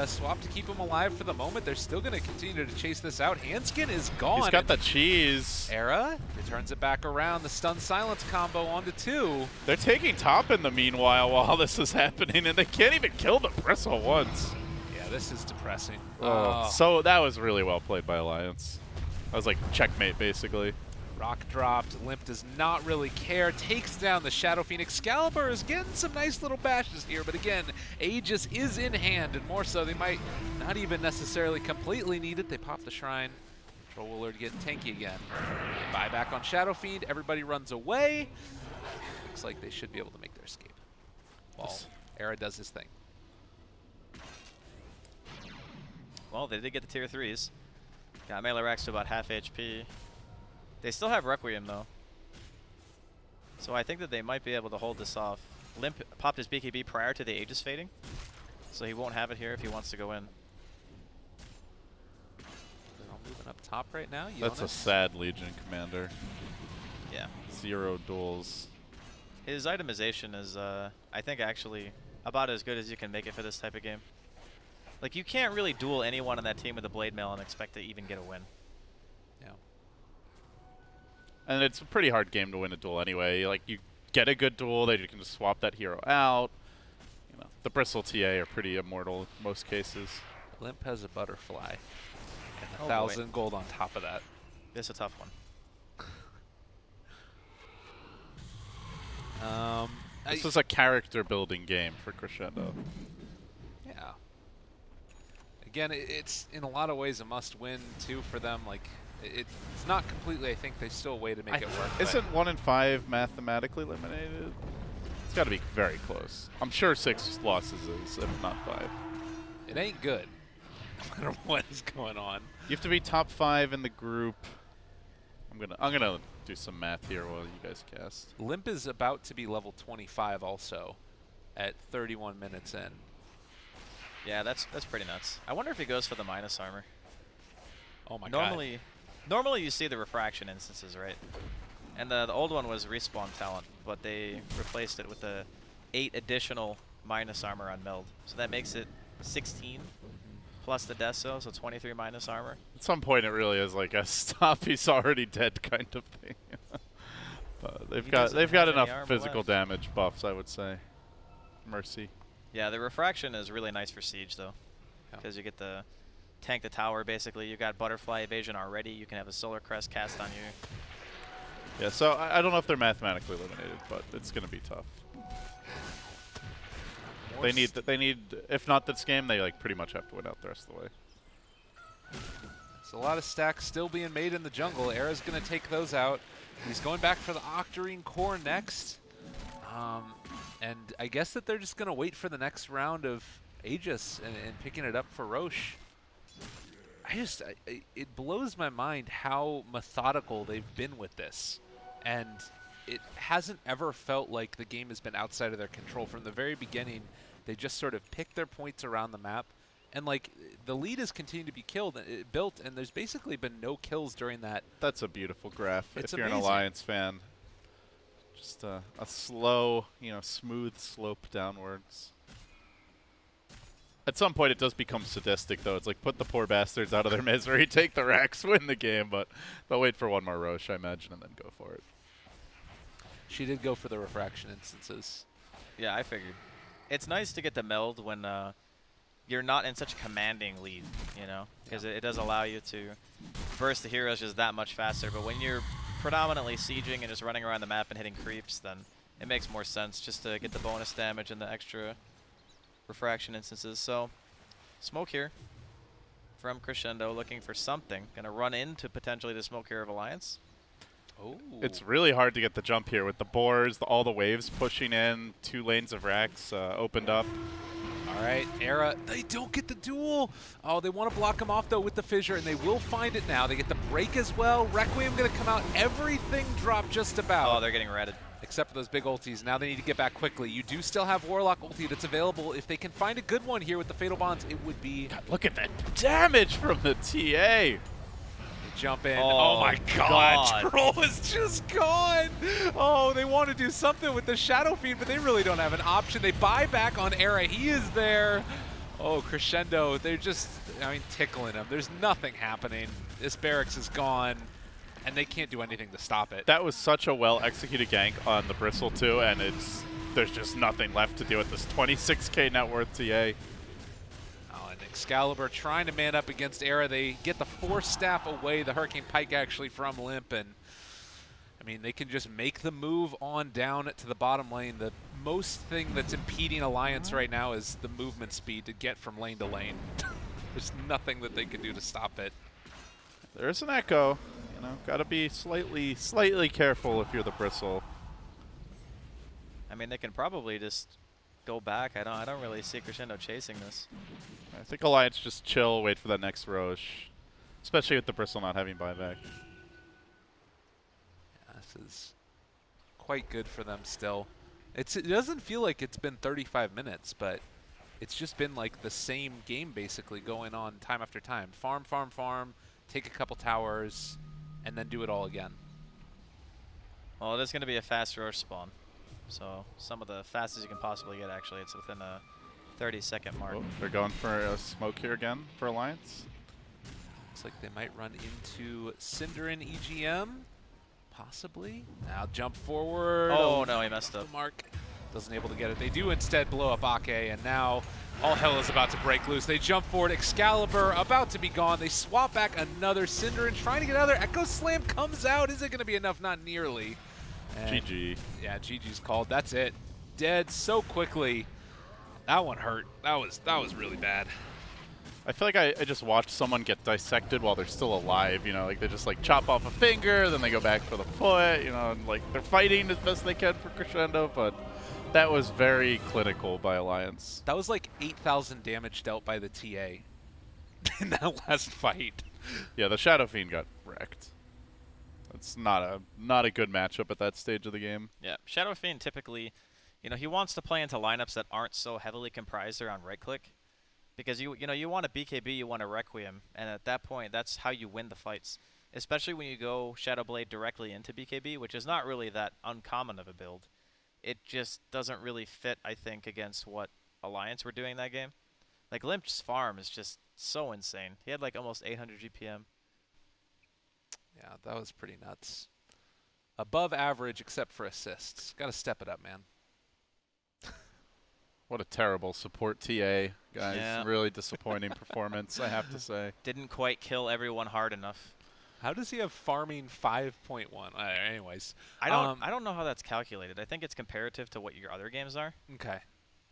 Swap to keep him alive for the moment. They're still going to continue to chase this out. Hanskin is gone. He's got the cheese. Era returns it back around. The stun silence combo onto 2. They're taking top in the meanwhile while this is happening, and they can't even kill the Bristle once. Yeah, this is depressing. So that was really well played by Alliance. That was like checkmate, basically. Rock dropped. Limp does not really care. Takes down the Shadow Fiend. Excalibur is getting some nice little bashes here, but again, Aegis is in hand, and more so, they might not even necessarily completely need it. They pop the Shrine. Control Willard getting tanky again. Buyback on Shadow Fiend. Everybody runs away. Looks like they should be able to make their escape. Well, Era does his thing. Well, they did get the tier 3s. Got melee racks to about half HP. They still have Requiem, though. So I think that they might be able to hold this off. Limp popped his BKB prior to the Aegis fading, so he won't have it here if he wants to go in. They're all moving up top right now. That's a Jonas. sad Legion commander. Yeah. 0 duels. His itemization is, I think, actually about as good as you can make it for this type of game. Like, you can't really duel anyone on that team with a Blade Mail and expect to even get a win. Yeah. And it's a pretty hard game to win a duel anyway. Like, you get a good duel, they can just swap that hero out. You know, the Bristle TA are pretty immortal in most cases. Limp has a butterfly. And Oh, 1,000 gold on top of that. This is a tough one. This is a character building game for Crescendo. Yeah. Again, it's in a lot of ways a must-win too for them. Like, it's not completely. I think there's still a way to make it work. Isn't 1 in 5 mathematically eliminated? It's got to be very close. I'm sure 6 losses is, if not 5. It ain't good. No matter what is going on. You have to be top 5 in the group. I'm gonna do some math here while you guys cast. Limp is about to be level 25 also, at 31 minutes in. Yeah, that's pretty nuts. I wonder if he goes for the minus armor. Oh my god. Normally you see the refraction instances, right? And the old one was respawn talent, but they replaced it with the 8 additional minus armor on meld. So that makes it 16 plus the deso, so 23 minus armor. At some point, it really is like a stop. He's already dead kind of thing. But they've got enough physical damage buffs, I would say. Mercy. Yeah, the refraction is really nice for siege though, because you get the tank the tower basically. You got butterfly evasion already. You can have a solar crest cast on you. Yeah, so I don't know if they're mathematically eliminated, but it's going to be tough. They need, if not this game, they like pretty much have to win out the rest of the way. There's a lot of stacks still being made in the jungle. Era's going to take those out. He's going back for the Octarine core next. And I guess that they're just going to wait for the next round of Aegis and picking it up for Roche. It blows my mind how methodical they've been with this. And it hasn't ever felt like the game has been outside of their control. From the very beginning, they just sort of picked their points around the map. And like the lead has continued to be built, and there's basically been no kills during that. That's a beautiful graph. It's if you're amazing. An Alliance fan, just a slow, smooth slope downwards. At some point, it does become sadistic, though. It's like, put the poor bastards out of their misery, take the racks, win the game. But they'll wait for one more Roche, I imagine, and then go for it. She did go for the refraction instances. Yeah, I figured. It's nice to get the meld when you're not in such a commanding lead, because it does allow you to burst the heroes just that much faster. But when you're predominantly sieging and just running around the map and hitting creeps, then it makes more sense just to get the bonus damage and the extra refraction instances. So, smoke here from Crescendo, looking for something. Gonna run into potentially the smoke here of Alliance. Oh. It's really hard to get the jump here with the boars, all the waves pushing in, 2 lanes of racks opened up. All right, Era, they don't get the duel. Oh, they want to block him off, though, with the fissure, and they will find it now. They get the break as well. Requiem going to come out. Everything dropped just about. Oh, they're getting redded. Except for those big ultis. Now they need to get back quickly. You do still have Warlock ulti that's available. If they can find a good one here with the Fatal Bonds, it would be... God, look at that damage from the TA. Jump in. Oh my God. Troll is just gone. Oh, they want to do something with the Shadow Fiend, but they really don't have an option. They buy back on Era. He is there. Oh, Crescendo. They're just, tickling him. There's nothing happening. This barracks is gone, and they can't do anything to stop it. That was such a well-executed gank on the Bristle, too, and there's just nothing left to do with this 26K net worth TA. Excalibur trying to man up against Era. They get the Force Staff away, the Hurricane Pike actually from Limp, and they can just make the move on down to the bottom lane. The most thing that's impeding Alliance right now is the movement speed to get from lane to lane. There's nothing that they can do to stop it. There's an echo. Gotta be slightly careful if you're the Bristle. They can probably just go back. I don't really see Crescendo chasing this. I think Alliance just chill, wait for that next Roche, especially with the Bristle not having buyback. Yeah, this is quite good for them still. It doesn't feel like it's been 35 minutes, but it's just been like the same game basically going on time after time. Farm, farm, farm, take a couple towers, and then do it all again. Well, it is going to be a fast Roche spawn. So some of the fastest you can possibly get, actually. It's within a 30-second mark. Oh, they're going for a smoke here again for Alliance. Looks like they might run into Cinder and EGM, possibly. Now jump forward. Oh, no, he messed up. Mark doesn't able to get it. They do instead blow up Ake, and now all hell is about to break loose. They jump forward. Excalibur about to be gone. They swap back another Cinder and trying to get another. Echo Slam comes out. Is it going to be enough? Not nearly. And GG. Yeah, GG's called. That's it. Dead so quickly. That one hurt. That was really bad. I feel like I just watched someone get dissected while they're still alive, you know, like they just like chop off a finger, then they go back for the foot, you know, and like they're fighting as best they can for Crescendo, but that was very clinical by Alliance. That was like 8,000 damage dealt by the TA in that last fight. Yeah, the Shadow Fiend got wrecked. That's not a good matchup at that stage of the game. Yeah, Shadow Fiend typically, you know, he wants to play into lineups that aren't so heavily comprised around right click. Because you know you want a BKB, you want a Requiem, and at that point that's how you win the fights. Especially when you go Shadow Blade directly into BKB, which is not really that uncommon of a build. It just doesn't really fit, I think, against what Alliance were doing that game. Like Limp's farm is just so insane. He had like almost 800 GPM. Yeah, that was pretty nuts. Above average except for assists. Got to step it up, man. What a terrible support TA, guys. Yeah. Really disappointing performance, I have to say. Didn't quite kill everyone hard enough. How does he have farming 5.1? Anyways. I don't know how that's calculated. I think it's comparative to what your other games are. Okay.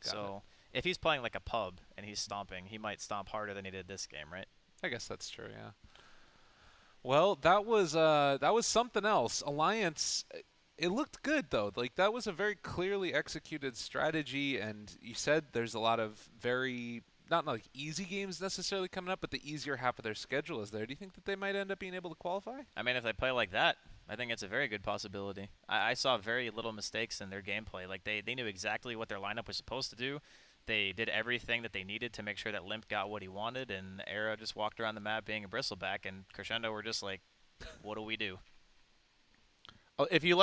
Got So if he's playing like a pub and he's stomping, he might stomp harder than he did this game, right? I guess that's true, yeah. Well, that was something else. Alliance, it looked good though. Like that was a very clearly executed strategy, and you said there's a lot of very not like easy games necessarily coming up, but the easier half of their schedule is there. Do you think that they might end up being able to qualify? I mean, if they play like that, I think it's a very good possibility. I saw very little mistakes in their gameplay. Like they knew exactly what their lineup was supposed to do. They did everything that they needed to make sure that Limp got what he wanted, and Era just walked around the map being a bristleback, and Crescendo were just like, what do we do? If you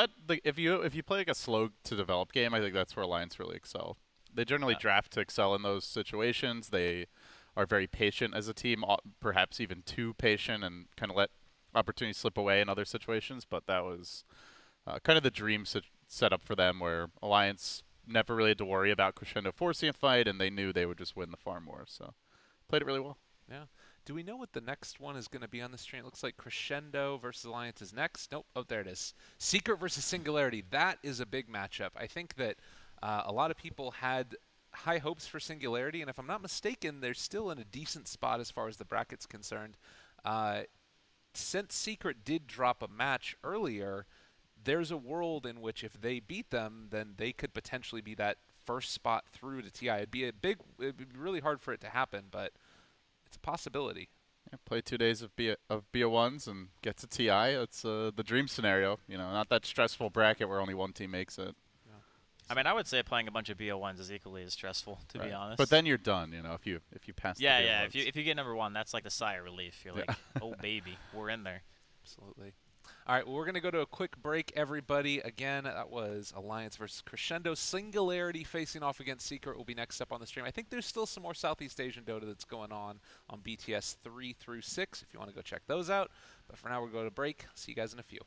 play like a slow to develop game, I think that's where Alliance really excel. They generally draft to excel in those situations. They are very patient as a team, perhaps even too patient, and kind of let opportunities slip away in other situations. But that was kind of the dream setup for them, where Alliance never really had to worry about Crescendo forcing a fight, and they knew they would just win the farm war. So played it really well. Yeah. Do we know what the next one is going to be on the stream? It looks like Crescendo versus Alliance is next. Nope. Oh, there it is. Secret versus Singularity. That is a big matchup. I think that a lot of people had high hopes for Singularity, and if I'm not mistaken, they're still in a decent spot as far as the bracket's concerned. Since Secret did drop a match earlier, there's a world in which if they beat them, then they could potentially be that first spot through to TI. It'd be really hard for it to happen, but it's a possibility. Yeah, play 2 days of BO1s and get to TI. That's the dream scenario. You know, not that stressful bracket where only one team makes it. I mean, I would say playing a bunch of BO1s is equally as stressful, to be honest. But then you're done, you know, if you pass the BO1s. Yeah. If you get #1, that's like the sigh of relief. You're like, oh baby, we're in there. Absolutely. All right, well, we're going to go to a quick break, everybody. Again, that was Alliance versus Crescendo. Singularity facing off against Secret will be next up on the stream. I think there's still some more Southeast Asian Dota that's going on BTS 3 through 6 if you want to go check those out. But for now, we'll go to break. See you guys in a few.